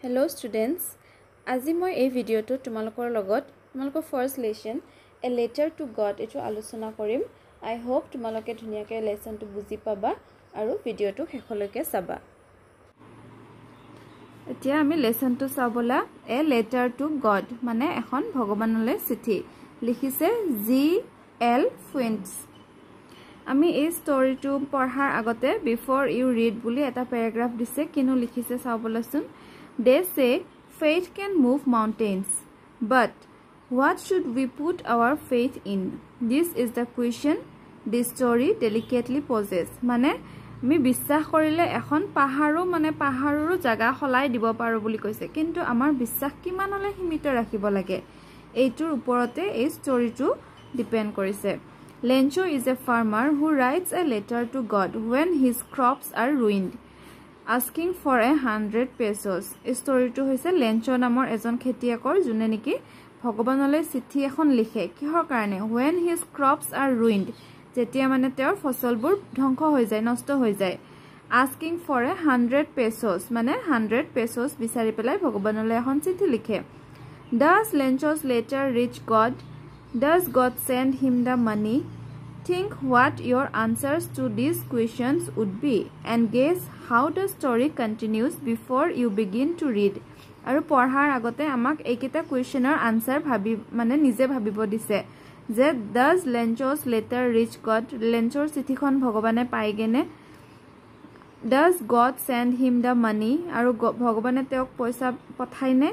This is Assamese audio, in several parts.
Hello students, আজি মই এই ভিডিঅটো তোমালোকৰ লগত তোমালোকৰ first lesson a letter to God এটো আলোচনা কৰিম। I hope তোমালোকে ধুনিয়াকৈ লেসনটো বুজি পাবা আৰু ভিডিঅটো শেষলৈকে চাবা। এতিয়া আমি লেসনটো চাবলা a letter to God মানে এখন ভগৱানলৈ চিঠি লিখিছে G.L. Fuentes। আমি এই ষ্টৰীটো পঢ়াৰ আগতে before you read বুলি এটা প্যাৰাগ্ৰাফ দিছে কিনো লিখিছে চাবলাচোন। They say faith can move mountains, but what should we put our faith in? This is the question this story delicately poses. মানে আমি বিশ্বাস কৰিলে এখন পাহাৰৰো জাগা খলাই দিব পাৰো বুলি কৈছে, কিন্তু আমাৰ বিশ্বাস কিমানলৈ সীমিত ৰাখিব লাগে এইটোৰ ওপৰতে এই ষ্টৰীটো ডিপেন্ড কৰিছে। Lencho is a farmer who writes a letter to God when his crops are ruined, asking for 100 pesos. ষ্টৰীটো হৈছে লেঞ্চো নামৰ এজন খেতিয়কৰ যোনে নেকি ভগৱানলৈ চিঠি এখন লিখে কিহৰ কাৰণে when his crops are ruined যেতিয়া মানে তেওঁৰ ফসলবোৰ ধ্বংস হৈ যায় নষ্ট হৈ যায় asking for 100 pesos মানে 100 pesos বিচাৰি পেলাই ভগৱানলৈ এখন চিঠি লিখে। Does Lencho's letter reach God? Does God send him the money? Think what your answers to these questions would be and guess how the story continues before you begin to read. আৰু পঢ়াৰ আগতে আমাক এইকেইটা কুৱেশ্যনৰ আনসাৰ মানে নিজে ভাবিব দিছে যে does Lencho's letter reach God? লেঞ্চৰ চিঠিখন ভগৱানে পাইগেনে? Does God send him the money? আৰু ভগৱানে তেওঁক পইচা পঠাইনে?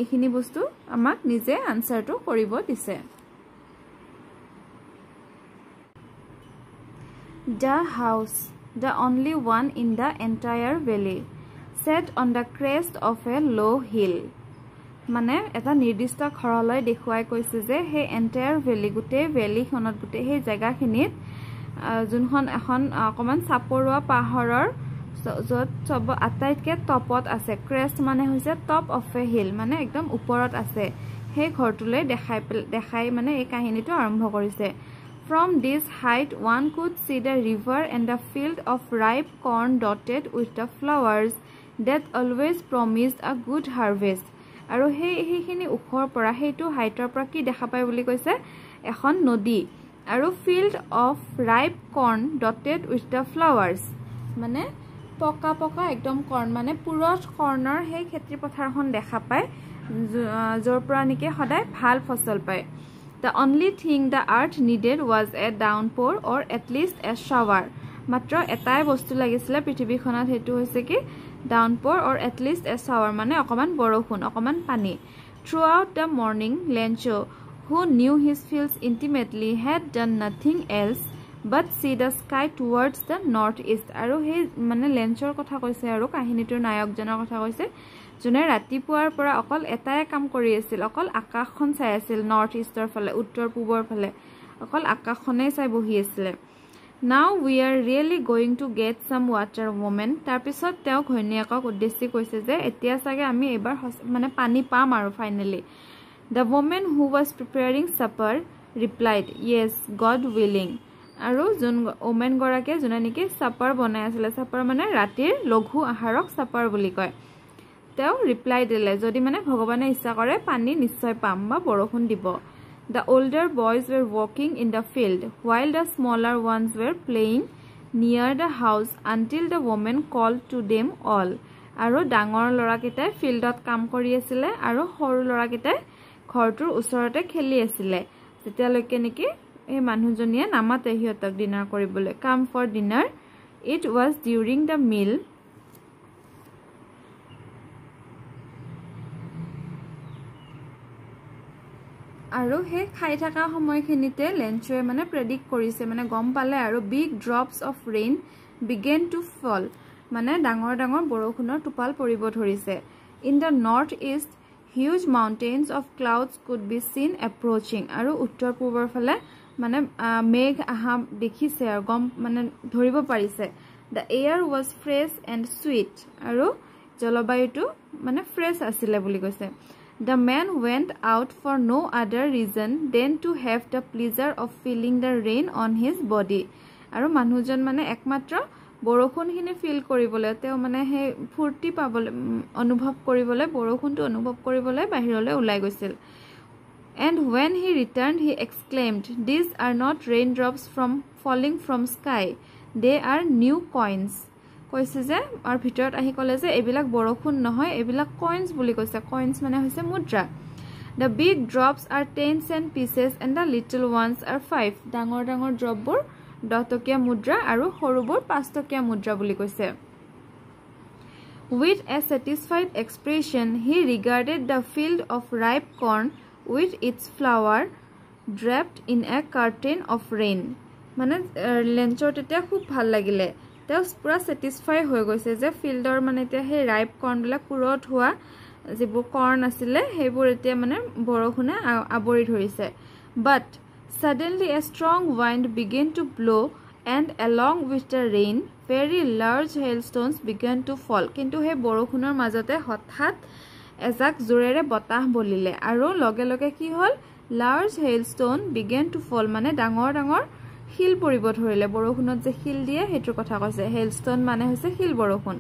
এইখিনি বস্তু আমাক নিজে আনসাৰটো কৰিব দিছে। The house, the only one in the entire valley, set on the crest of a low hill. মানে এটা নিৰ্দিষ্ট ঘৰলৈ দেখুৱাই কৈছে যে হে এন্টায়াৰ ভেলি গুটে ভেলিখনত গুটে হে জায়গাখিনিত যোনখন এখন অকমান সাপৰুৱা পাহাৰৰ যত সব আটাইতকে টপত আছে। ক্ৰেষ্ট মানে হৈছে টপ অফ এ হিল মানে একদম ওপৰত আছে। হে ঘৰটোলৈ দেখাই মানে এই কাহিনীটো আৰম্ভ কৰিছে। From this height, one could see the river and the field of ripe corn dotted with the flowers that always promised a good harvest. আৰু হেইখিনি উখৰ পৰা হেইটো হাইটৰ পৰা কি দেখা পায় বুলি কৈছে এখন নদী আৰু field of ripe corn dotted with the flowers মানে পকা একদম কৰ্ণ মানে পুৰত কৰ্ণৰ হেই খেতি পথাৰখন দেখা পায় যৰ পৰা নিকে সদায় ভাল ফসল পায়। The only thing the earth needed was a downpour or at least a shower. মাত্ৰ এটাই বস্তু লাগিছিল পৃথিৱীখনত হেতু হৈছে কি downpour or at least a shower মানে অকমান বৰষুণ অকমান পানী। Throughout the morning, Lencho, who knew his fields intimately, had done nothing else but see the sky towards the northeast. আৰু হে মানে লেঞ্চৰ কথা কৈছে আৰু কাহিনীটোৰ নায়কজনৰ কথা কৈছে যোনে ৰাতিপুৱাৰ পৰা অকল এটাই কাম কৰি আছিল অকল আকাশখন চাই আছিল নৰ্থ ইষ্টৰ ফালে উত্তৰ পূবৰ ফালে অকল আকাশখনেই চাই বহি আছিল। Now we are really going to get some water, woman. তাৰ পিছত তেওঁ ঘৈণীয়েকক উদ্দেশ্যি কৈছে যে এতিয়া চাগে আমি এবাৰ মানে পানী পাম আৰু finally. The woman who was preparing supper replied, yes, God willing. আৰু যোন ওমেন গৰাকী যোনে নেকি সাপাৰ বনাই আছিল সাপাৰ মানে ৰাতিৰ লঘু আহাৰক সাপাৰ বুলি কয় তেওঁ ৰিপ্লাই দিলে যদি মানে ভগৱানে ইচ্ছা কৰে পানী নিশ্চয় পাম বা বৰষুণ দিব। The older boys were walking in the field while the smaller ones were playing near the house until the woman called to them all. আৰু ডাঙৰ লৰাকেইটাই ফিল্ডত কাম কৰি আছিল আৰু সৰু লৰাকেইটাই ঘৰটোৰ ওচৰতে খেলি আছিল যেতিয়ালৈকে নেকি এই মানুহজনীয়ে নামাতে হিয়তক ডিনাৰ কৰিবলৈ come for dinner. It was during the meal আৰু হে খাই থকা সময়খিনিতে লেঞ্চোৱে মানে প্ৰেডিক্ট কৰিছে মানে গম পালে আৰু big drops of rain began to fall মানে ডাঙৰ বৰষুণৰ টোপাল পৰিব ধৰিছে। In the northeast, huge mountains of clouds could be seen approaching. আৰু উত্তৰ পূবৰ ফালে মানে মেঘ আহা দেখিছে আৰু গম মানে ধৰিব পাৰিছে। The air was fresh and sweet আৰু জলবায়ুটো মানে ফ্ৰেছ আছিল বুলি কৈছে। The man went out for no other reason than to have the pleasure of feeling the rain on his body. আৰু মানুহজন মানে একমাত্ৰ বৰষুণখিনি ফিল কৰিবলৈ তেওঁ মানে সেই ফূৰ্তি পাবলৈ অনুভৱ কৰিবলৈ বৰষুণটো অনুভৱ কৰিবলৈ বাহিৰলৈ ওলাই গৈছিল and when he returned he exclaimed these are not raindrops from falling from sky they are new coins কৈছে যে আৰু ভিতৰত আহি ক'লে যে এইবিলাক বৰষুণ নহয় এইবিলাক coins বুলি কৈছে coins মানে হৈছে মুদ্ৰা the big drops are 10 cent pieces and the little ones are 5 ডাঙৰ ডাঙৰ ড্ৰপবোৰ 10 টকীয়া মুদ্ৰা আৰু সৰুবোৰ 5 টকীয়া মুদ্ৰা বুলি কৈছে with a satisfied expression he regarded the field of ripe corn with its flower draped in a curtain of rain মানে লেঞ্চৰ তেতিয়া খুব ভাল লাগিলে তেওঁ পুৰা স্যাটিসফাই হৈ গৈছে যে ফিল্ডৰ মানে এতিয়া সেই ৰাইপ কৰ্ন বিলাক পুৰত হোৱা যিবোৰ কৰ্ন আছিল সেইবোৰ এতিয়া মানে বৰষুণে আবৰি ধৰিছে but suddenly a strong wind began to blow and along with the rain very large hailstones began to fall কিন্তু হে বৰষুণৰ মাজতে হঠাৎ এজাক জোৰেৰে বতাহ বলিলে আৰু লগে লগে কি হল large hailstone began to fall মানে ডাঙৰ ডাঙৰ হিল পৰিব ধৰিলে বৰষুণত যে হিল দিয়ে হেতৰ কথা কৈছে hailstone মানে হৈছে হিল বৰষুণ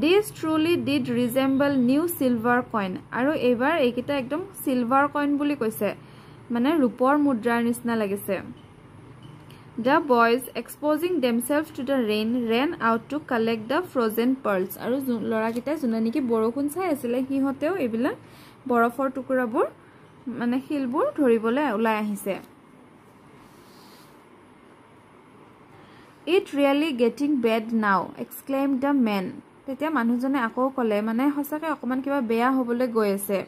this truly did resemble new silver coin আৰু এবাৰ এইকিটা একদম silver coin বুলি কৈছে মানে ৰূপৰ মুদ্ৰাৰ নিচিনা লাগিছে The boys exposing themselves to the rain ran out to collect the frozen pearls আৰু লৰাকিটা জুনানিকি বৰষুণ চাই আছিল হিহতেও এবিলা বৰফৰ টুকুৰাবোৰ মানে হিলবোৰ ধৰিবলৈ ওলাই আহিছে It really getting bad now exclaimed the man তেতিয়া মানুহজনে আকৌ কলে মানে হসাকে অকমান কিবা বেয়া হ'বলৈ গৈ আছে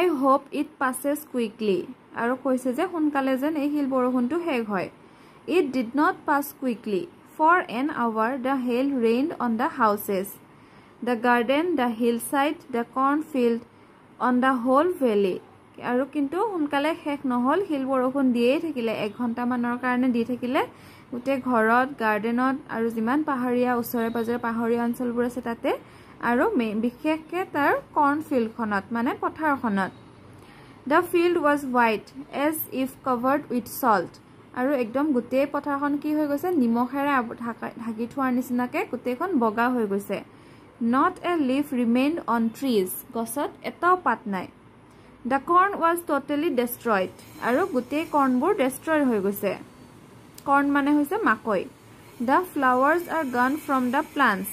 I hope it passes quickly আৰু কৈছে যে সোনকালে যেন এই হিল বৰষুণটো হেগ হয় It did not pass quickly for an hour the hail rained on the houses the garden the hillside the cornfield on the whole valley আৰু কিন্তু সোনকালে শেষ নহল হিল বৰষুণ দিয়েই থাকিলে 1 ঘণ্টা মানৰ কাৰণে দি থাকিলে উতে ঘৰত গাৰ্ডেনত আৰু যিমান পাহাৰীয়া ওচৰে পাজৰে পাহাৰীয়া অঞ্চলবোৰ আছে তাতে আৰু বিশেষকৈ তাৰ কৰ্নফিল্ডখনত মানে পথাৰখনত The field was white as if covered with salt আৰু একদম গোটেই পথাৰখন কি হৈ গৈছে নিমখেৰে ঢাকি থোৱাৰ নিচিনাকে গোটেইখন বগা হৈ গৈছে Not a leaf remained on trees গছত এটাও পাত নাই The corn was totally destroyed আৰু গোটেই কৰ্নবোৰ destroyed হৈ গৈছে corn মানে হৈছে মাকৈ The flowers are gone from the plants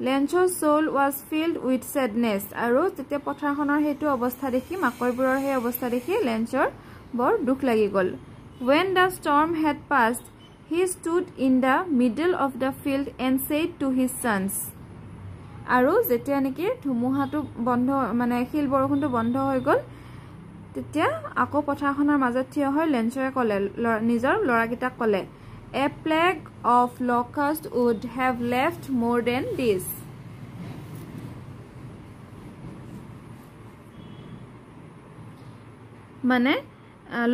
Lencho's soul was filled with sadness আৰু তেতিয়া পথাৰখনৰ হেতু অৱস্থা দেখি মাকৈবোৰৰ হে অৱস্থা দেখি লেঞ্চৰ বৰ দুখ লাগি গল When the storm had passed he stood in the middle of the field and said to his sons আৰু যেতিয়া নেকি ধুমুহাটো বন্ধ মানে হিল বৰষুণটো বন্ধ হৈ গল তেতিয়া আকৌ পথাৰখনৰ মাজত থিয় হৈ লেঞ্চৰে কলে নিজৰ লৰাকিটাক কলে A plague of locusts would have left more than this. মানে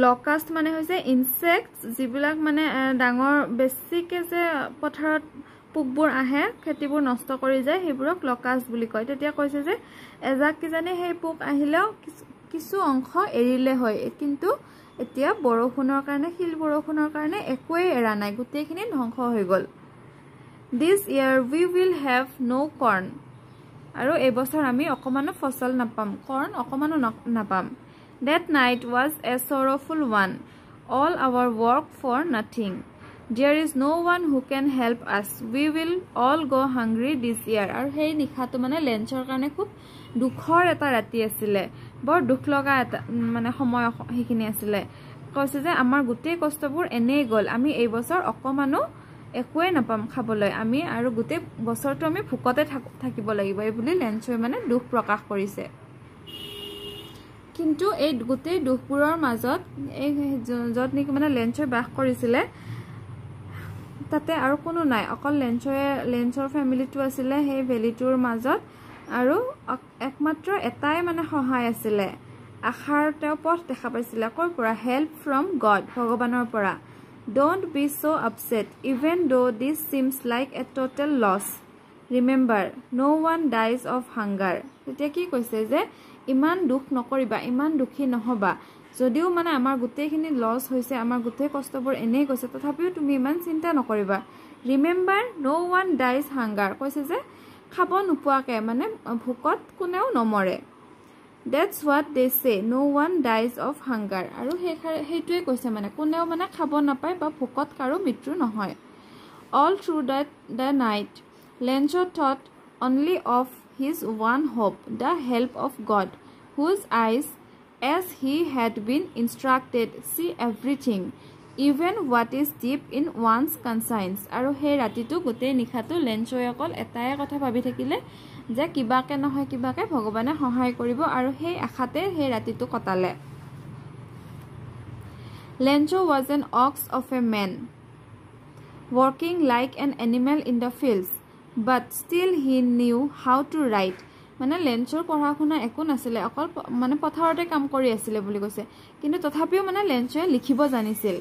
locust মানে হৈছে insects যিবিলাক মানে ডাঙৰ বেছিকে যে পথাৰত পোকবোৰ আহে খেতিবোৰ নষ্ট কৰি যায় হেবোৰক locust বুলি কয় তেতিয়া কৈছে যে এজাক কি জানে সেই পোক আহিলেও কিছু অংশ এৰিলে হয় কিন্তু এতিয়া বৰষুণৰ কাৰণে হিল বৰষুণৰ কাৰণে একোৱে এৰা নাই গোটেইখিনি ধ্বংস হৈ গল This year we will have no corn আৰু এই বছৰ আমি অকমানো ফসল নাপাম corn অকমানো নাপাম That night was a sorrowful one all our work for nothing There is no one who can help us we will all go hungry this year আৰু হেই নিখাটো মানে লেঞ্চৰ কাৰণে খুব দুখৰ এটা ৰাতি আছিল বৰ দুখ লগা এটা মানে সময় হেখিনি আছিল কৈছে যে আমাৰ গোটেই কষ্টবোৰ এনেই গল আমি এই বছৰ অকমানো একোৱে নাপাম খাবলৈ আমি আৰু গোটেই বছৰটো আমি ভুকতে থাকিব লাগিব এই বুলি লেঞ্চই মানে দুখ প্ৰকাশ কৰিছে কিন্তু এই গোটেই দুখবোৰৰ মাজত এই যত নেকি মানে লেঞ্চই বাস কৰিছিল তাতে আৰু কোনো নাই অকল লেঞ্চৰ ফ্যামিলিটো আছিল সেই ভেলিটোৰ মাজত আৰু একমাত্ৰ এটাই মানে সহায় আছিল আখাৰ তেওঁ পথ দেখা পাইছিল কৰ পৰা হেল্প ফ্ৰম গড ভগৱানৰ পৰা Don't be so upset even though this seems like a total loss Remember no one dies of hunger তেতিয়া কি কৈছে যে ইমান দুখ নকৰিবা ইমান দুখী নহবা যদিও মানে আমাৰ গোটেইখিনি লছ হৈছে আমাৰ গোটেই কষ্টবোৰ এনেই গৈছে তথাপিও তুমি ইমান চিন্তা নকৰিবা ৰিমেম্বাৰ নো ওৱান ডাইজ হাংগাৰ কৈছে যে খাব নোপোৱাকে মানে ভোকত কোনেও নমৰে That's what they say no one dies of hunger আৰু সেইটোৱে কৈছে মানে কোনেও মানে খাব নাপায় বা ভোকত কাৰো মৃত্যু নহয় All through the night Lencho thought only of his one hope the help of God whose eyes as he had been instructed see everything even what is deep in one's conscience আৰু সেই ৰাতিটো গোটেই নিখাটো লেঞ্চোৱে অকল এটাই কথা ভাবি থাকিলে যে কিবাকে নহয় কিবাকে ভগৱানে সহায় কৰিব আৰু সেই আশাতে সেই ৰাতিটো কটালে Lencho was an ox of a man working like an animal in the fields but still he knew how to write মানে লেঞ্চৰ পঢ়াশুনা একো নাছিলে অকল মানে পথাৰতে কাম কৰি আছিল বুলি কৈছে কিন্তু তথাপিও মানে লেঞ্চে লিখিব জানিছিল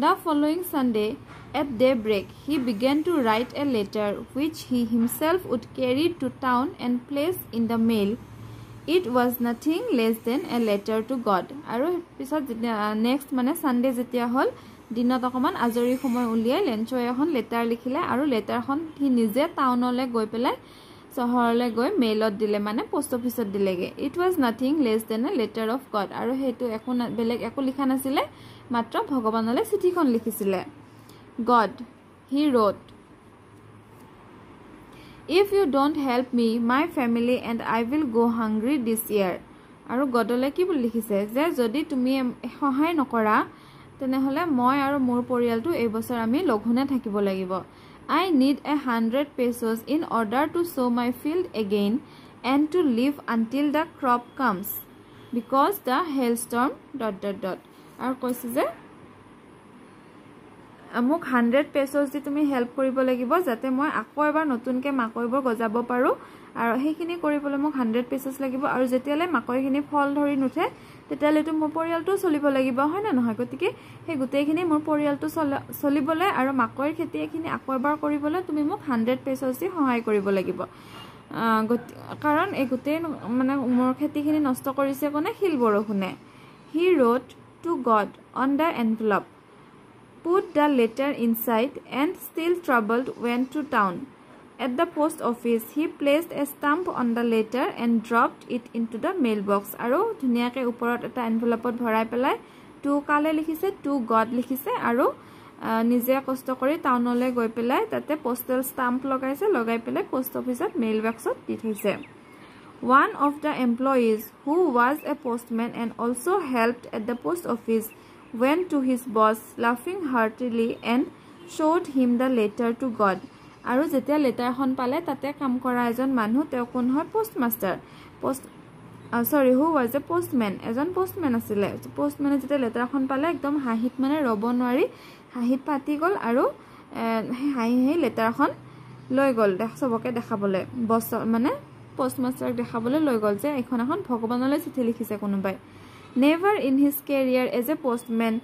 The following Sunday at daybreak he began to write a letter which he himself would carry to town and place in the mail It was nothing less than a letter to God আৰু পিছত নেক্সট মানে সানডে যেতিয়া হল দিনত অকমান আজৰি সময় উলিয়াই লেঞ্চে এখন লেটাৰ লিখিলে আৰু লেটাৰখন সি নিজে টাউনলৈ গৈ পেলাই চহৰলৈ গৈ মেইলত দিলে মানে post অফিসত দিলেগে It was nothing less than a letter of God আৰু হেতু একো বেলেগ একো লিখা নাছিলে মাত্ৰ ভগৱানলৈ চিঠিখন লিখিছিলে God he wrote If you don't help me my family and I will go hungry this year আৰু গডলে কি বুলি লিখিছে যে যদি তুমি সহায় নকৰা তেনেহলে মই আৰু মোৰ পৰিয়ালটো এই বছৰ আমি লঘুনে থাকিব লাগিব I need 100 pesos in order to sow my field again and to live until the crop comes because the hailstorm ... আৰু কৈছে যে মোক 100 pesos দি তুমি হেল্প কৰিব লাগিব যাতে মই আকৌ এবাৰ নতুনকে মাকৈবোৰ গজাব পাৰো আৰু সেইখিনি কৰিবলৈ মোক 100 pesos লাগিব আৰু যেতিয়ালে মাকৈখিনি ফল ধৰি নুঠে তেতিয়ালে তো মোৰ পৰিয়ালটো চলিব লাগিব হয় না নহয় গতিকে সেই গোটেইখিনি মোৰ পৰিয়ালটো চলিবলৈ আৰু মাকৈৰ খেতিখিনি আকৌ এবাৰ কৰিবলৈ তুমি মোক 100 pesos দি সহায় কৰিব লাগিব কাৰণ এই গোটেই মানে মোৰ খেতিখিনি নষ্ট কৰিছে কোনে শিল বৰষুণে He wrote to God on the envelope put the letter inside and still troubled went to town At the post office he placed a stamp on the letter and dropped it into the mailbox আৰু ধুনিয়াকে ওপৰত এটা এনভেলপত ভৰাই পেলাই টু কালে লিখিছে টু গড লিখিছে আৰু নিজে কষ্ট কৰি টাউনলৈ গৈ পেলাই তাতে পোস্টাল স্টাম্প লগাইছে লগাই পেলাই পোষ্ট অফিসত মেইল বক্সত দি থৈছে One of the employees who was a postman and also helped at the post office went to his boss laughing heartily and showed him the letter to God আৰু যেতিয়া লেটাৰখন পালে তাতে কাম কৰা এজন মানুহ তেওঁ কোন হয় পোষ্টমাস্টাৰ who was a postman এজন পোষ্টম্যান আছিল পোষ্টম্যানে যেতিয়া লেটাৰখন পালে একদম হাঁহিত মানে ৰব নোৱাৰি হাঁহিত পাতি গল আৰু হাঁহি লেটাৰখন লৈ গল সবকে দেখাবলৈ বস মানে পোষ্টমাস্টাৰক দেখাবলৈ লৈ গল যে এখন এখন ভগৱানলৈ চিঠি লিখিছে কোনোবাই Never in his career as a postman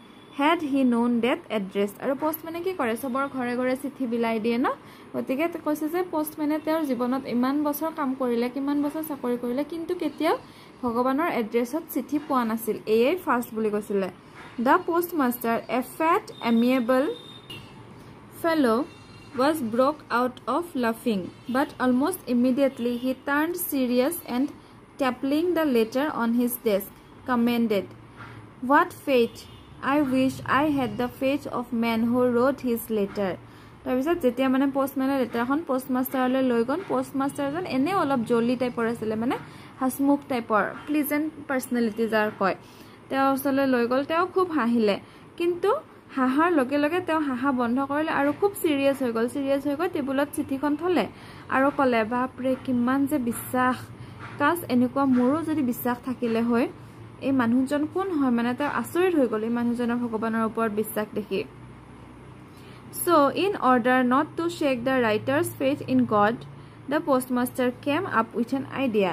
had he known that address আৰু পোষ্টম্যানে কি কৰে সবৰ ঘৰে ঘৰে চিঠি বিলাই দিয়ে ন গতিকে কৈছে যে পোষ্টম্যানে তেওঁৰ জীৱনত ইমান বছৰ কাম কৰিলে কিমান বছৰ চাকৰি কৰিলে কিন্তু কেতিয়াও ভগৱানৰ এড্ৰেছত চিঠি পোৱা নাছিল এই ফাৰ্স্ট বুলি কৈছিলে The postmaster a fat amiable fellow was broke out of laughing but almost immediately he turned serious and tapping the letter on his desk commended What fate I wish I had the fate of man who wrote his letter তাৰপিছত যেতিয়া মানে পোষ্টম্যানে লেটাৰখন পোষ্টমাস্টাৰলৈ লৈ গল পোষ্টমাস্টাৰজন এনে অলপ জলি টাইপৰ আছিল মানে হাসমুখ টাইপৰ প্লিজেন্ট পাৰ্সনালিটি যাৰ কয় তেওঁ ওচৰলৈ লৈ গল তেওঁ খুব হাঁহিলে কিন্তু হাঁহাৰ লগে লগে তেওঁ হাঁহা বন্ধ কৰিলে আৰু খুব সিৰিয়াস হৈ গল টেবুলত চিঠিখন থলে আৰু কলে বাপৰে কিমান যে বিশ্বাস কাজ এনেকুৱা মোৰো যদি বিশ্বাস থাকিলে হয় এই মানুহজন কোন হয় মানে তেওঁ আচৰিত হৈ গল এই মানুহজনৰ ভগৱানৰ ওপৰত বিশ্বাস দেখি So in order not to shake the writer's faith in God the postmaster came up with an idea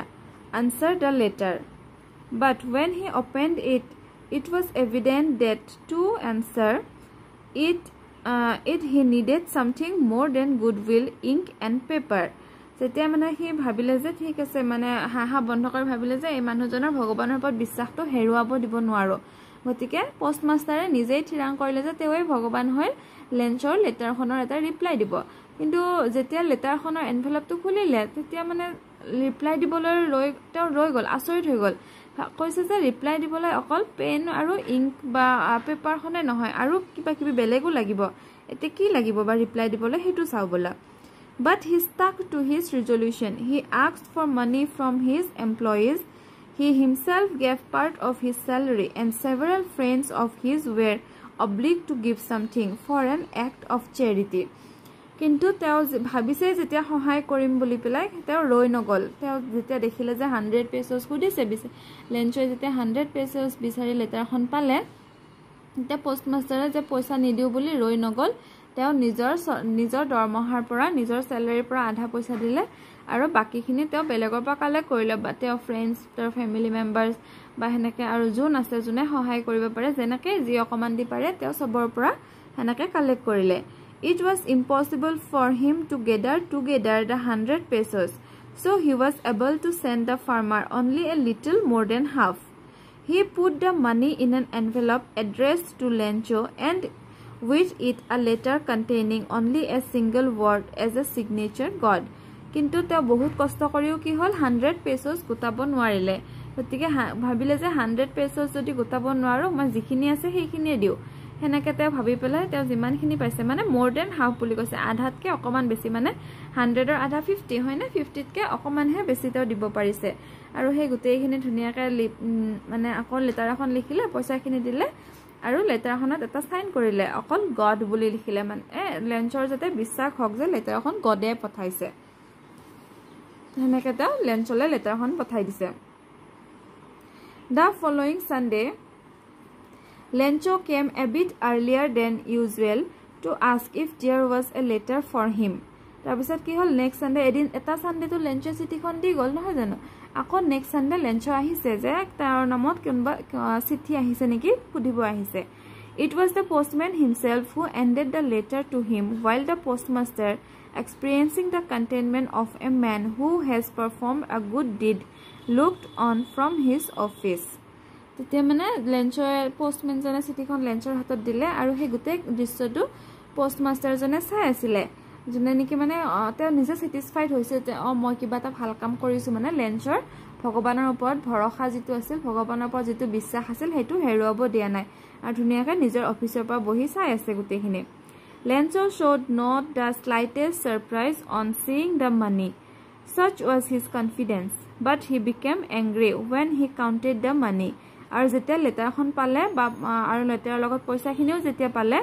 answer the letter but when he opened it was evident that to answer it he needed something more than goodwill ink and paper যেতিয়া মানে হি ভাবিলে যে ঠিক আছে মানে হাহা বন্ধ কৰি ভাবিলে যে এই মানুহজনৰ ভগৱানৰ ওপৰত বিশ্বাসটো হেৰুৱাব দিব নোৱাৰো গতিকে পোষ্টমাষ্টাৰে নিজেই থিৰাং কৰিলে যে তেওঁই ভগৱান হৈ লেঞ্চৰ লেটাৰখনৰ এটা ৰিপ্লাই দিব কিন্তু যেতিয়া লেটাৰখনৰ এনভেলপটো খুলিলে তেতিয়া মানে ৰিপ্লাই দিবলৈ ৰৈ গ'ল আচৰিত হৈ গ'ল কৈছে যে ৰিপ্লাই দিবলৈ অকল পেন আৰু ইংক বা পেপাৰখনে নহয় আৰু কিবা কিবি বেলেগো লাগিব এতিয়া কি লাগিব বা ৰিপ্লাই দিবলৈ সেইটো চাও বলা But he stuck to his resolution. He asked for money from his employees. He himself gave part of his salary and several friends of his were obliged to give something for an act of charity. কিন্তু তেওঁ ভাবিছে যেতিয়া সহায় কৰিম বুলি পেলাই তেওঁ ৰৈ নগল তেওঁ যেতিয়া দেখিলে যে 100 পেসোস খুদিছে লেঞ্চয়ে যেতিয়া 100 পেসোস বিচাৰি লেটাৰখন পালে তেতিয়া পোষ্টমাষ্টাৰে যে পইচা নিদিও বুলি ৰৈ নগল তেওঁ নিজৰ দৰমহাৰ পৰা নিজৰ স্যালাৰিৰ পৰা আধা পইচা দিলে আৰু বাকিখিনি তেওঁ বেলেগৰ পৰা কালেক্ট কৰিলে বা তেওঁ ফ্ৰেণ্ডছ তেওঁৰ ফ্যামিলি মেম্বাৰ্স বা হেনেকে আৰু যোন আছে যোনে সহায় কৰিব পাৰে যেনেকে যি অকমান দি পাৰে তেওঁ সবৰ পৰা হেনেকে কালেক্ট কৰিলে It was impossible for him to gather together the 100 pesos, so he was able to send the farmer only a little more than half. He put the money in an envelope addressed to Lencho and with it a letter containing only a single word as a signature God. কিন্তু তেওঁ বহুত কষ্ট কৰিও কি হল 100 পেসোস গোটাব নোৱাৰিলে গতিকে ভাবিলে যে 100 পেসোস যদি গোটাব নোৱাৰো মই যিখিনি আছে সেইখিনিয়ে দিও হেনেকে তেওঁ ভাবি পেলাই তেওঁ যিমানখিনি পাইছে মানে মোৰ দেন হাফ বুলি কৈছে আধাতকে অকমান বেছি মানে 100 ৰ আধা 50 হয় না 50 তকে অকমানহে বেছি তেওঁ দিব পাৰিছে আৰু সেই গোটেইখিনি ধুনিয়াকৈ মানে আকৌ লেটাৰ এখন লিখিলে পইচাখিনি দিলে আৰু লেটাৰখনত এটা সাইন কৰিলে অকল গড বুলি লিখিলে মানে লেঞ্চৰ যাতে বিশ্বাস হক যে লেটাৰখন গডে পঠাইছে হেনেকে তেওঁ লেঞ্চলে লেটাৰখন পঠাই দিছে The following Sunday Lencho came a bit earlier than usual to ask if there was a letter for him. তাৰপিছত কি হল নেক্সট সানডে এদিন এটা সানডে তো লেঞ্চো চিঠিখন দি গল নহয় জানো আকৌ নেক্সট সানডে লেঞ্চো আহিছে যে তাৰ নামত কোনবা চিঠি আহিছে নেকি সুধিব আহিছে It was the postman himself who handed the letter to him while the postmaster experiencing the contentment of a man who has performed a good deed looked on from his office. তেতিয়া মানে লেঞ্চৰ পোষ্টম্যান জনে চিঠিখন লেঞ্চৰ হাতত দিলে আৰু সেই গোটেই দৃশ্যটো পোষ্টমাষ্টাৰ জনে চাই আছিল জনে নেকি মানে তেওঁ নিজে স্যাটিসফাইড হৈছে যে মই কিবা এটা ভাল কাম কৰিছো মানে লেঞ্চৰ ভগৱানৰ ওপৰত ভৰসা যিটো আছিল ভগৱানৰ ওপৰত যিটো বিশ্বাস আছিল হেতু হেৰুৱাব দিয়া নাই আৰু ধুনিয়াকৈ নিজৰ অফিচৰ পৰা বহি চাই আছে গোটেইখিনি Lencho showed not the slightest surprise on seeing the money. Such was his confidence, but he became angry when he counted the money. আৰু যেতিয়া লেটাৰখন পালে বা আৰু লেটাৰৰ লগত পইচাখিনিও যেতিয়া পালে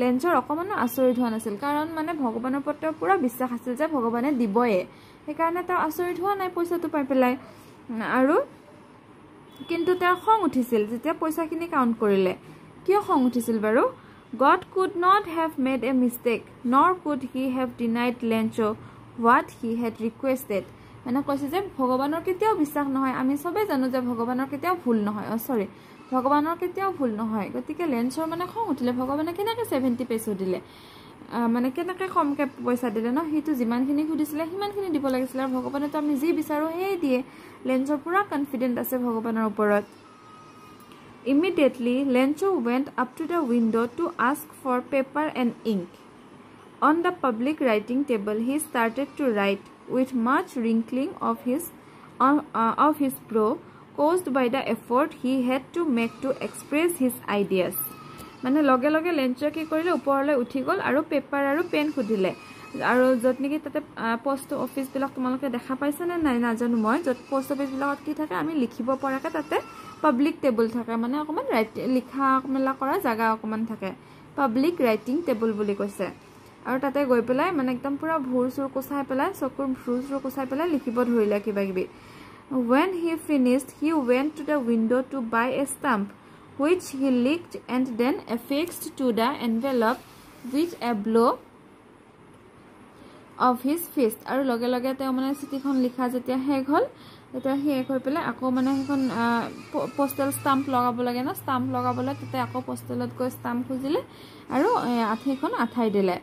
লেঞ্চৰ অকমানো আচৰিত হোৱা নাছিল কাৰণ মানে ভগৱানৰ ওপৰত পুৰা বিশ্বাস আছিল যে ভগৱানে দিবয়ে সেইকাৰণে তেওঁ আচৰিত হোৱা নাই পইচাটো পাই পেলাই আৰু কিন্তু তেওঁৰ খং উঠিছিল যেতিয়া পইচাখিনি কাউন্ট কৰিলে কিয় খং উঠিছিল বাৰু God could not have made a mistake, nor could he have denied Lencho what he had requested. মানে কৈছে যে ভগৱানৰ কেতিয়াও বিশ্বাস নহয় আমি সবে জানো যে ভগৱানৰ কেতিয়াও ভুল নহয় ভগৱানৰ কেতিয়াও ভুল নহয় গতিকে লেঞ্চৰ মানে খং উঠিলে ভগৱানে কেনেকৈ 70 পেসো দিলে মানে কেনেকৈ কমকে পইচা দিলে ন হেতু যিমানখিনি খুদিছিলে সিমানখিনি দিব লাগিছিল আৰু ভগৱানে তো আমি যি বিচাৰো হেই দিয়ে লেঞ্চৰ পুৰা কনফিডেন্ট আছে ভগৱানৰ ওপৰত Immediately, Lencho went up to the window to ask for paper and ink. On the public writing table, he started to write with much wrinkling of his brow caused by the effort he had to make to express his ideas. মানে লগে লগে লেঞ্চো কি কৰিলে ওপৰলৈ উঠি গল আৰু পেপাৰ আৰু পেন খুদিলে আৰু যত নেকি তাতে পোষ্ট অফিস বিলাক তোমালোকে দেখা পাইছা নে নাই নাজানো মই যত পোষ্ট অফিস বিলাকত কি থাকে আমি লিখিব পৰাকে তাতে পাব্লিক টেবল থাকে মানে অকমান লিখা মেলা কৰা জায়গা অকমান থাকে পাব্লিক ৰাইটিং টেবল বুলি কৈছে আৰু তাতে গৈ পেলাই মানে একদম পুৰা ভুৰ সুৰ কোছাই পেলাই চকুৰ ভুৰ সুৰ কোছাই পেলাই লিখিব ধৰিলে কিবা কিবি When he finished, he went to the window to buy a stamp which he licked and then affixed to the envelope with a blow of his fist আৰু লগে লগে তেওঁ মানে চিঠিখন লিখা যেতিয়া শেষ হল এটা শেষ হৈ পেলাই আকৌ মানে এখন পোস্টাল স্টাম্প লগাব লাগে না স্টাম্প লগাবলৈ তাতে আকৌ পোস্টালত গৈ স্টাম্প খুজিলে আৰু আঠিখন আঠাই দিলে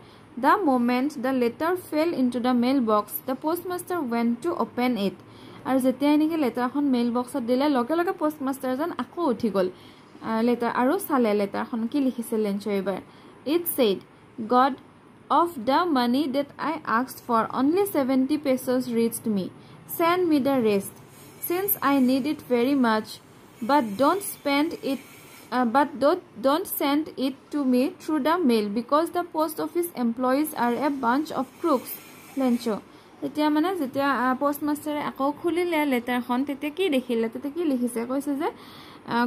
The moment the letter fell into the mailbox, the postmaster went to open it. আৰু যেতিয়া নেকি লেটাৰখন মেইল বক্সত দিলে লগে লগে পোষ্টমাষ্টাৰজন আকৌ উঠি গল লেটাৰ আৰু চালে লেটাৰখন কি লিখিছে লেঞ্চো এবাৰ it shed god of the money that I asked for only 70 pesos reached me send me the rest since I need it very much but don't send it to me through the mail because the post office employees are a bunch of crooks lencho এতিয়া মানে যেতিয়া পোষ্ট মাষ্টাৰে আকৌ খুলিলে লেটাৰখন তেতিয়া কি দেখিলে তেতিয়া কি লিখিছে কৈছে যে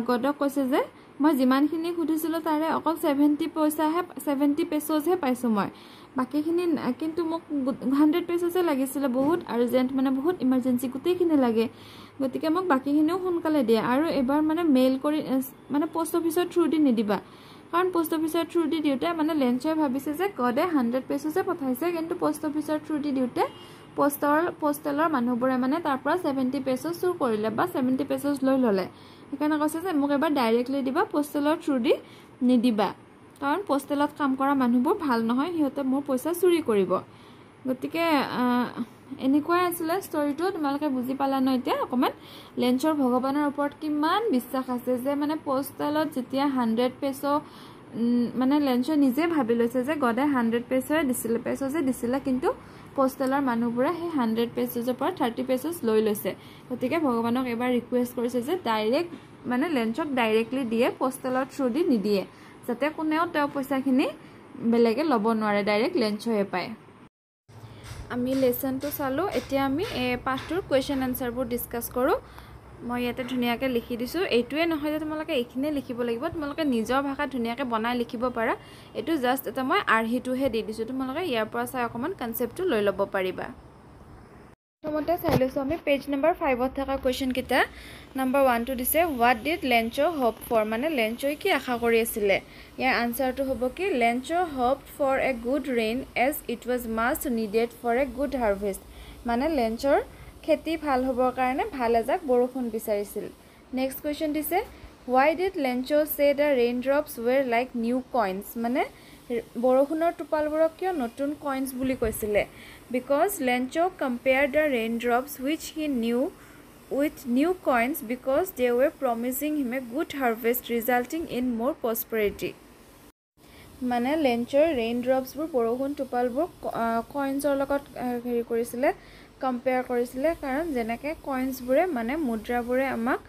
গডক কৈছে যে মই যিমানখিনি খুদিছিলো তাৰে অকল 70 পেছহে পাইছো মই বাকিখিনি কিন্তু মোক 100 পেছহে লাগিছিল বহুত আৰ্জেন্ট মানে বহুত ইমাৰ্জেন্সি গোটেইখিনি লাগে গতিকে মোক বাকিখিনিও সোনকালে দিয়া আৰু এবাৰ মানে মেইল কৰি মানে পোষ্ট অফিচৰ থ্ৰু দি নিদিবা কাৰণ পোষ্ট অফিচৰ থ্ৰু দি দিওতে মানে লেঞ্চে ভাবিছে যে গডে 100 পেছহে পঠাইছে কিন্তু পোষ্ট অফিচৰ থ্ৰু দি দিওতে পোষ্টেলৰ মানুহবোৰে মানে তাৰ পৰা 70 পেছছ চুৰ কৰিলে বা 70 পেছছ লৈ ললে সেইকাৰণে কৈছে যে মোক এবাৰ ডাইৰেক্টলি দিবা পোষ্টেলৰ থ্ৰু দি নিদিবা কাৰণ পোষ্টেলত কাম কৰা মানুহবোৰ ভাল নহয় সিহঁতে মোৰ পইচা চুৰি কৰিব গতিকে এনেকুৱাই আছিল ষ্টৰীটো তোমালোকে বুজি পালা ন এতিয়া অকমান লেঞ্চৰ ভগৱানৰ ওপৰত কিমান বিশ্বাস আছে যে মানে পোষ্টেলত যেতিয়া 100 পেছো মানে লেঞ্চ নিজে ভাবি লৈছে যে গডে 100 পেছয়ে দিছিলে কিন্তু পোষ্টেলৰ মানুহবোৰে সেই 100 পেছৰ পৰা 30 পেছছ লৈ লৈছে গতিকে ভগৱানক এবাৰ ৰিকুৱেষ্ট কৰিছে যে ডাইৰেক্ট মানে লেঞ্চক ডাইৰেক্টলি দিয়ে পোষ্টেলৰ থ্ৰু দি নিদিয়ে যাতে কোনেও তেওঁ পইচাখিনি বেলেগে ল'ব নোৱাৰে ডাইৰেক্ট লেঞ্চয়ে পায় আমি লেসনটো চালো এতিয়া আমি পাঁচটোৰ কোৱেশ্চন আনসাৰবোৰ ডিসকাস কৰো মই ইয়াতে ধুনিয়াকে লিখি দিছো এইটোৱে নহয় যে তোমালোকে এইখিনি লিখিব লাগিব তোমালোকে নিজৰ ভাষা ধুনিয়াকে বনাই লিখিব পাৰা এটো জাস্ট এটা মই আৰহিটোহে দি দিছো তোমালোকে ইয়াৰ পৰা চাই অকমান কনসেপ্টটো লৈ ল'ব পাৰিবা প্ৰথমতে চাই লৈছো আমি পেজ নম্বৰ 5 ত থকা কোৱেশ্চন কিটা নম্বৰ 1 টো দিছে what did Lencho hope for মানে লেঞ্চোই কি আশা কৰি আছিল ইয়াৰ আনসাৰটো হ'ব কি Lencho hoped for a good rain as it was most needed for a good harvest মানে লেঞ্চৰ খেতি ভাল হ'বৰ কাৰণে ভাল এজাক বৰষুণ বিচাৰিছিল নেক্সট কোৱেশ্চন দিছে why did Lencho say the raindrops were like new coins মানে বৰষুণৰ টোপালবোৰক কিয় নতুন কইন্স বুলি কৈছিলে because Lencho compared the raindrops which he knew with new coins because they were promising him a good harvest resulting in more prosperity মানে লেঞ্চৰ ৰেইনড্ৰপছ বোৰ বৰষুণ টোপালবোৰ কইন্সৰ লগত হেৰি কৰিছিলে কম্পেয়াৰ কৰিছিলে কাৰণ যেনেকে কইন্স বুৰে মানে মুদ্ৰাবোৰে আমাক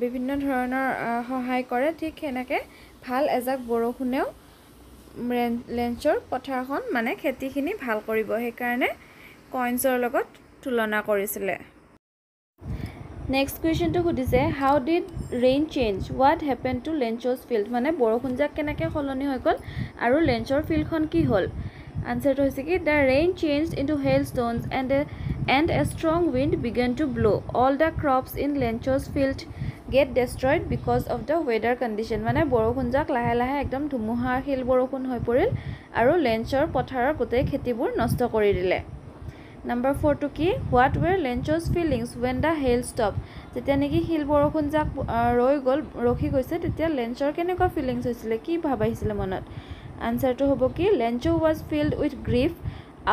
বিভিন্ন ধৰণৰ সহায় কৰে ঠিক হেনেকে ভাল এজাক বৰষুণেও লেঞ্চৰ পথাৰখন মানে খেতিখিনি ভাল কৰিব সেই কাৰণে কইন্সৰ লগত তুলনা কৰিছিলে নেক্সট কোৱেশ্চনটো খুদিছে how did rain change what happened to Lencho's field মানে বৰষুণ জাক কেনেকে সলনি হৈ গল আৰু লেঞ্চৰ ফিল্ডখন কি হল আনসাৰটো হৈছে কি the rain changed into hailstones and a strong wind began to blow all the crops in লেঞ্চোস field get destroyed because of the weather condition মানে বৰষুণ জাক লাহে লাহে একদম ধুমুহাৰ হিল বৰষুণ হৈ পৰিল আৰু লেঞ্চৰ পথাৰৰ গোটেই খেতিবোৰ নষ্ট কৰি দিলে Number 4 to কি what were লেঞ্চোস feelings when the hail stopped যেতিয়া নেকি হিল বৰষুণ জাক ৰখি গৈছে তেতিয়া লেঞ্চৰ কেনেকুৱা ফিলিংস হৈছিল কি ভাবাইছিল মনত আনসাৰটো হ'ব কি Lencho was filled with grief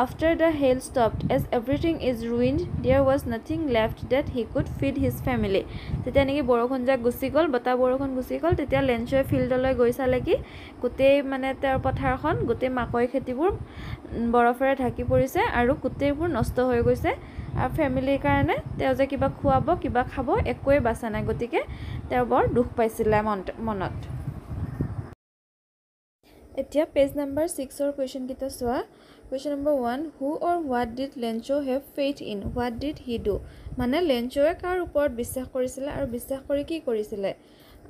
after the hail stopped as everything is ruined there was nothing left that he could feed his family তেতিয়া নেকি বৰষুণ জাক গুচি গল বতা বৰষুণ গুচি গল তেতিয়া লেঞ্চোয়ে ফিল্ডলৈ গৈছালে কি গোটেই মানে তাৰ পথাৰখন গোটেই মাকৈ খেতিবোৰ বৰফৰে ঢাকি পৰিছে আৰু গোটেইবোৰ নষ্ট হৈ গৈছে আৰু ফ্যামিলিৰ কাৰণে তেওঁ যে কিবা খুৱাব কিবা খাব একোৱে বাছা নাই গতিকে তেওঁ বৰ দুখ পাইছিল মনত এতিয়া পেজ নম্বৰ 6 ৰ কোৱেশ্চন কিটা চোৱা Question number 1 Who or what did Lencho have faith in what did he do মানে লেঞ্চোয়ে কাৰ ওপৰত বিশ্বাস কৰিছিল আৰু বিশ্বাস কৰি কি কৰিছিল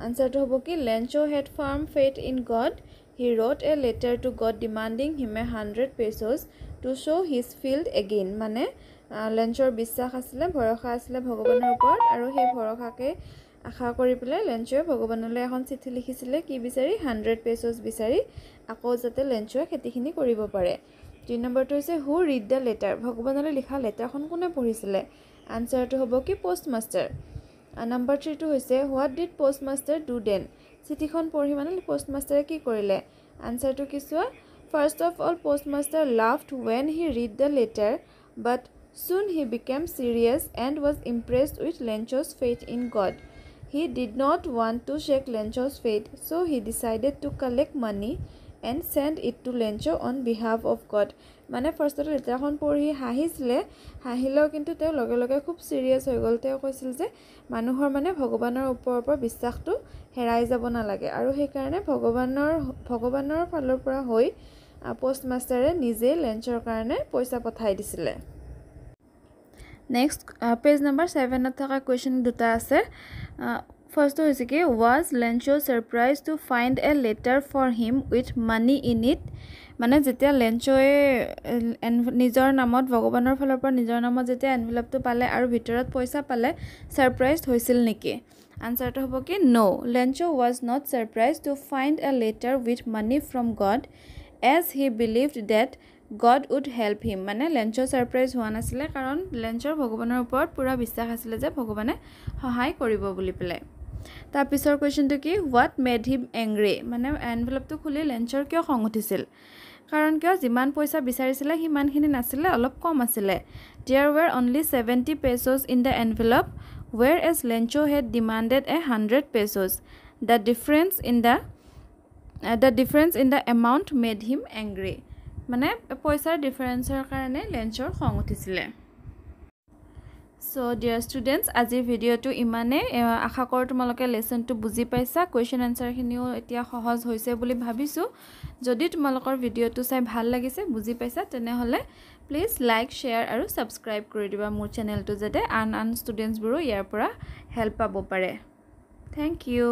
আনসাৰটো হ'ব কি Lencho had firm faith in God he wrote a letter to God demanding him 100 pesos to sow his field again মানে লেঞ্চোৰ বিশ্বাস আছিল ভৰসা আছিল ভগৱানৰ ওপৰত আৰু সেই ভৰসাকে আশা কৰি পেলে লেঞ্চোয়ে ভগৱানলৈ এখন চিঠি লিখিছিল কি বিচাৰি 100 pesos বিচাৰি আকৌ যাতে লেঞ্চোয়ে খেতিখিনি কৰিব পাৰে 3 নম্বৰটো হৈছে হু ৰিড দা লেটাৰ ভগৱানলৈ লিখা লেটাৰখন কোনে পঢ়িছিল আনসাৰটো হ'ব কি পোষ্টমাষ্টাৰ নম্বৰ 3 টো হৈছে what did postmaster do then চিঠিখন পঢ়ি মানে পোষ্টমাষ্টাৰে কি কৰিলে আনসাৰটো কি চোৱা first of all postmaster laughed when he read the letter but soon he became serious and was impressed with লেঞ্চো's faith in God He did not want to shake Lencho's fate, so he decided to collect money and send it to Lencho on behalf of God. মানে ফাৰ্ষ্টতে লেটাৰখন পঢ়ি হাঁহিছিলে, হাঁহিলেও কিন্তু তেওঁ লগে লগে খুব চিৰিয়াছ হৈ গ'ল। তেওঁ কৈছিল যে মানুহৰ মানে ভগৱানৰ ওপৰৰ বিশ্বাসটো হেৰাই যাব নালাগে, আৰু সেইকাৰণে ভগৱানৰ ফালৰ পৰা হৈ পোষ্টমাষ্টাৰে নিজে লেঞ্চৰ কাৰণে পইচা পঠাই দিছিলে। নেক্সট পেজ নম্বৰ 7ত থকা কুৱেশ্যন দুটা আছে। ফাৰ্ষ্টটো হৈছে কি was Lencho surprised to find a letter for him with money in it? মানে যেতিয়া লেঞ্চোয়ে নিজৰ নামত ভগৱানৰ ফালৰ পৰা নিজৰ নামত যেতিয়া এনভেলপটো পালে আৰু ভিতৰত পইচা পালে সাৰপ্ৰাইজড হৈছিল নেকি? আনসাৰটো হ'ব কি no, Lencho was not surprised to find a letter with money from God as he believed that God would help him. মানে লেঞ্চো সাৰপ্ৰাইজ হোৱা নাছিলে কাৰণ লেঞ্চৰ ভগৱানৰ ওপৰত পুৰা বিশ্বাস আছিল যে ভগৱানে সহায় কৰিব বুলি পেলাই। তাৰ পিছৰ কুৱেশ্যনটো কি what made him angry? মানে এনভেলপটো খুলি লেঞ্চৰ কিয় খং উঠিছিল? কাৰণ কিয় যিমান পইচা বিচাৰিছিলে সিমানখিনি নাছিলে, অলপ কম আছিলে। There were only 70 pesos in the envelope whereas Lencho had demanded 100 pesos. The difference in the amount made him angry. মানে পইচাৰ ডিফাৰেন্সৰ কাৰণে লেঞ্চৰ খং উঠিছিলে। So dear students, আজিৰ ভিডিঅ'টো ইমানে। আশা কৰোঁ তোমালোকে লেসনটো বুজি পাইছা, কুৱেশ্যন আনসাৰখিনিও এতিয়া সহজ হৈছে বুলি ভাবিছোঁ। যদি তোমালোকৰ ভিডিঅ'টো চাই ভাল লাগিছে, বুজি পাইছা, তেনেহ'লে প্লিজ লাইক, শ্বেয়াৰ আৰু ছাবস্ক্ৰাইব কৰি দিবা মোৰ চেনেলটো, যাতে আন ষ্টুডেণ্টছবোৰো ইয়াৰ পৰা হেল্প পাব পাৰে। Thank U.